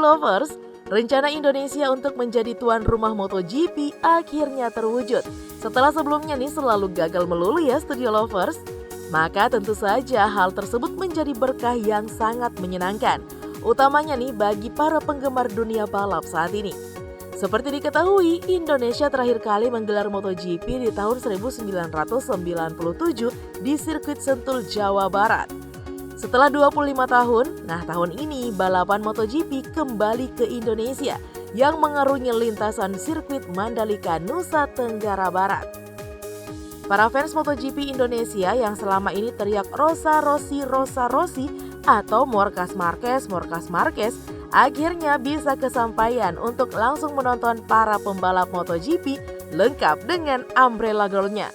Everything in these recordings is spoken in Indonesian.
Lovers, rencana Indonesia untuk menjadi tuan rumah MotoGP akhirnya terwujud. Setelah sebelumnya nih selalu gagal melulu ya Studio Lovers. Maka tentu saja hal tersebut menjadi berkah yang sangat menyenangkan. Utamanya nih bagi para penggemar dunia balap saat ini. Seperti diketahui, Indonesia terakhir kali menggelar MotoGP di tahun 1997 di sirkuit Sentul, Jawa Barat. Setelah 25 tahun, tahun ini balapan MotoGP kembali ke Indonesia yang mengarungi lintasan sirkuit Mandalika, Nusa Tenggara Barat. Para fans MotoGP Indonesia yang selama ini teriak Rosa Rossi atau Marc Marquez, akhirnya bisa kesampaian untuk langsung menonton para pembalap MotoGP lengkap dengan umbrella girl-nya.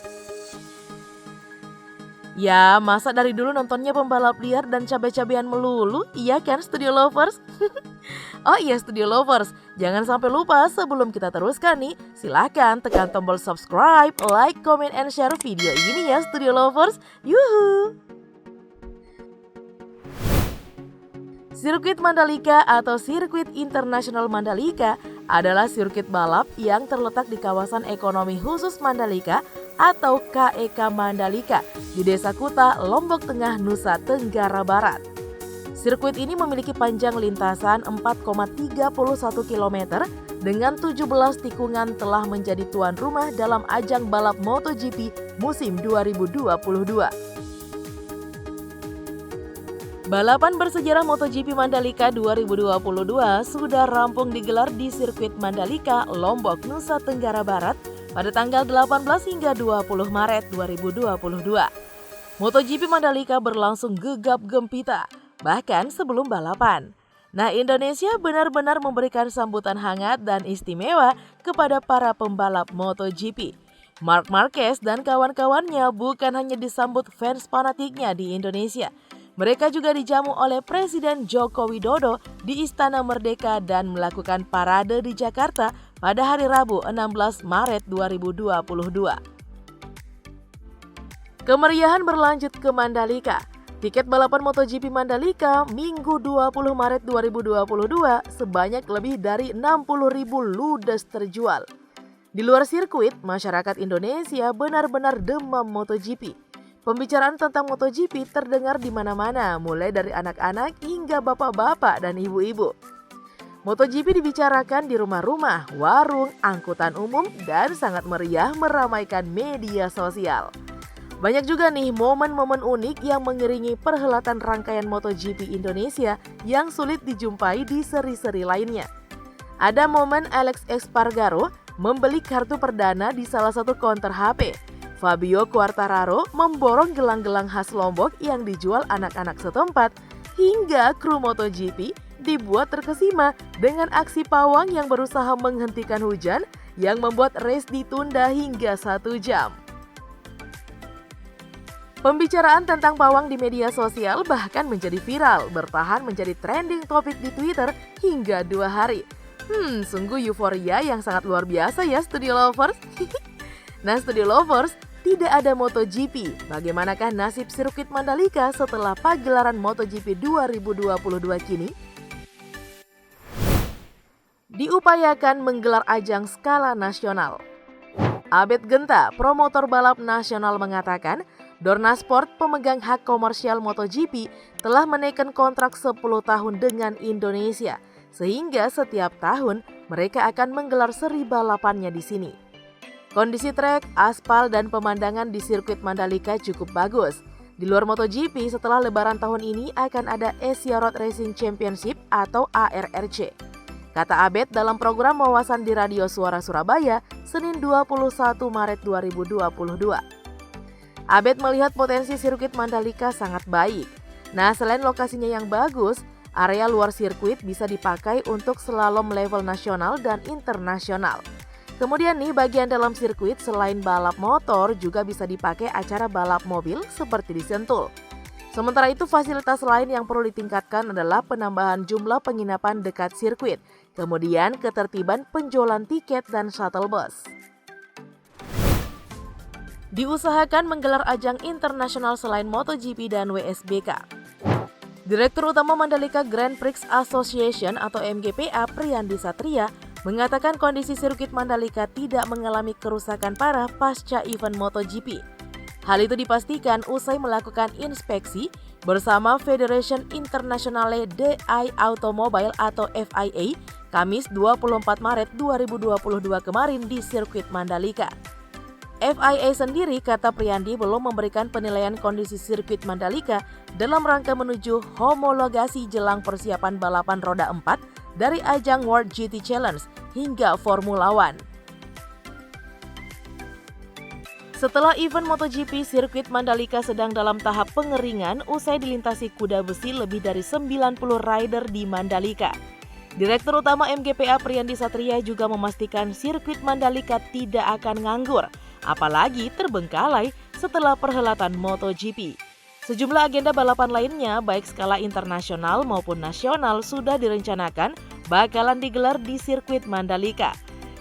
Ya, masa dari dulu nontonnya pembalap liar dan cabe-cabean melulu, iya kan Studio Lovers? Oh iya Studio Lovers, jangan sampai lupa sebelum kita teruskan nih, silahkan tekan tombol subscribe, like, comment, and share video ini ya Studio Lovers. Yuhu! Sirkuit Mandalika atau Sirkuit Internasional Mandalika adalah sirkuit balap yang terletak di kawasan ekonomi khusus Mandalika atau KEK Mandalika di Desa Kuta, Lombok Tengah, Nusa Tenggara Barat. Sirkuit ini memiliki panjang lintasan 4,31 km dengan 17 tikungan telah menjadi tuan rumah dalam ajang balap MotoGP musim 2022. Balapan bersejarah MotoGP Mandalika 2022 sudah rampung digelar di sirkuit Mandalika, Lombok, Nusa Tenggara Barat pada tanggal 18 hingga 20 Maret 2022. MotoGP Mandalika berlangsung gegap gempita, bahkan sebelum balapan. Indonesia benar-benar memberikan sambutan hangat dan istimewa kepada para pembalap MotoGP. Marc Marquez dan kawan-kawannya bukan hanya disambut fans fanatiknya di Indonesia, mereka juga dijamu oleh Presiden Joko Widodo di Istana Merdeka dan melakukan parade di Jakarta pada hari Rabu 16 Maret 2022. Kemeriahan berlanjut ke Mandalika. Tiket balapan MotoGP Mandalika Minggu 20 Maret 2022 sebanyak lebih dari 60.000 ludes terjual. Di luar sirkuit, masyarakat Indonesia benar-benar demam MotoGP. Pembicaraan tentang MotoGP terdengar di mana-mana, mulai dari anak-anak hingga bapak-bapak dan ibu-ibu. MotoGP dibicarakan di rumah-rumah, warung, angkutan umum, dan sangat meriah meramaikan media sosial. Banyak juga nih momen-momen unik yang mengiringi perhelatan rangkaian MotoGP Indonesia yang sulit dijumpai di seri-seri lainnya. Ada momen Alex Espargaro membeli kartu perdana di salah satu konter HP. Fabio Quartararo memborong gelang-gelang khas Lombok yang dijual anak-anak setempat, hingga kru MotoGP dibuat terkesima dengan aksi pawang yang berusaha menghentikan hujan yang membuat race ditunda hingga 1 jam. Pembicaraan tentang pawang di media sosial bahkan menjadi viral, bertahan menjadi trending topik di Twitter hingga 2 hari. Sungguh euforia yang sangat luar biasa ya Studio Lovers. Studio Lovers, tidak ada MotoGP. Bagaimanakah nasib sirkuit Mandalika setelah pagelaran MotoGP 2022 kini? Diupayakan menggelar ajang skala nasional. Abed Genta, promotor balap nasional mengatakan, Dorna Sport, pemegang hak komersial MotoGP, telah menaikkan kontrak 10 tahun dengan Indonesia, sehingga setiap tahun mereka akan menggelar seri balapannya di sini. Kondisi trek, aspal, dan pemandangan di sirkuit Mandalika cukup bagus. Di luar MotoGP, setelah lebaran tahun ini akan ada Asia Road Racing Championship atau ARRC. Kata Abed dalam program wawasan di Radio Suara Surabaya, Senin 21 Maret 2022. Abed melihat potensi sirkuit Mandalika sangat baik. Selain lokasinya yang bagus, area luar sirkuit bisa dipakai untuk slalom level nasional dan internasional. Kemudian bagian dalam sirkuit selain balap motor juga bisa dipakai acara balap mobil seperti di Sentul. Sementara itu fasilitas lain yang perlu ditingkatkan adalah penambahan jumlah penginapan dekat sirkuit, kemudian ketertiban penjualan tiket dan shuttle bus. Diusahakan menggelar ajang internasional selain MotoGP dan WSBK. Direktur Utama Mandalika Grand Prix Association atau MGPA Priyandi Satria mengatakan kondisi sirkuit Mandalika tidak mengalami kerusakan parah pasca event MotoGP. Hal itu dipastikan usai melakukan inspeksi bersama Federation Internationale de Automobile atau FIA Kamis 24 Maret 2022 kemarin di sirkuit Mandalika. FIA sendiri, kata Priyandi, belum memberikan penilaian kondisi sirkuit Mandalika dalam rangka menuju homologasi jelang persiapan balapan roda 4 dari ajang World GT Challenge hingga Formula One. Setelah event MotoGP, sirkuit Mandalika sedang dalam tahap pengeringan usai dilintasi kuda besi lebih dari 90 rider di Mandalika. Direktur Utama MGPA Priyandi Satria juga memastikan sirkuit Mandalika tidak akan nganggur, apalagi terbengkalai setelah perhelatan MotoGP. Sejumlah agenda balapan lainnya baik skala internasional maupun nasional sudah direncanakan bakalan digelar di sirkuit Mandalika.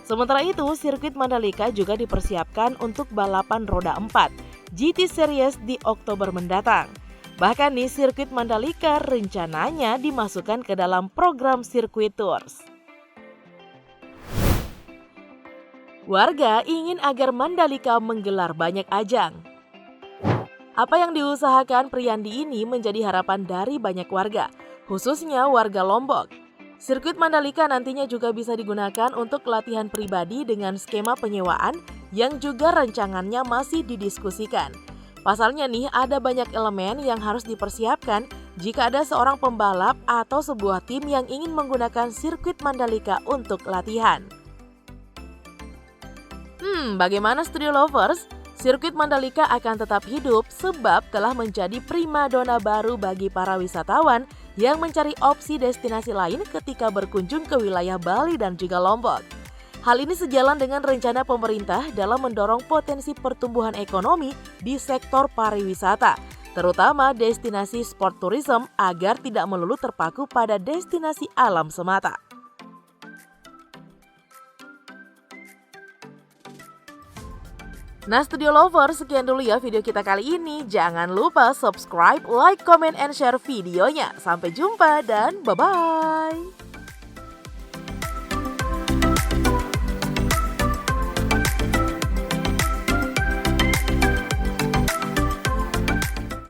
Sementara itu, sirkuit Mandalika juga dipersiapkan untuk balapan roda 4 GT Series di Oktober mendatang. Bahkan nih, sirkuit Mandalika rencananya dimasukkan ke dalam program Sirkuit Tours. Warga ingin agar Mandalika menggelar banyak ajang. Apa yang diusahakan Priyandi ini menjadi harapan dari banyak warga, khususnya warga Lombok. Sirkuit Mandalika nantinya juga bisa digunakan untuk latihan pribadi dengan skema penyewaan yang juga rancangannya masih didiskusikan. Pasalnya nih, ada banyak elemen yang harus dipersiapkan jika ada seorang pembalap atau sebuah tim yang ingin menggunakan sirkuit Mandalika untuk latihan. Bagaimana Studio Lovers? Sirkuit Mandalika akan tetap hidup sebab telah menjadi primadona baru bagi para wisatawan yang mencari opsi destinasi lain ketika berkunjung ke wilayah Bali dan juga Lombok. Hal ini sejalan dengan rencana pemerintah dalam mendorong potensi pertumbuhan ekonomi di sektor pariwisata, terutama destinasi sport tourism agar tidak melulu terpaku pada destinasi alam semata. Nah, Studio Lover, sekian dulu ya video kita kali ini. Jangan lupa subscribe, like, comment, and share videonya. Sampai jumpa dan bye-bye.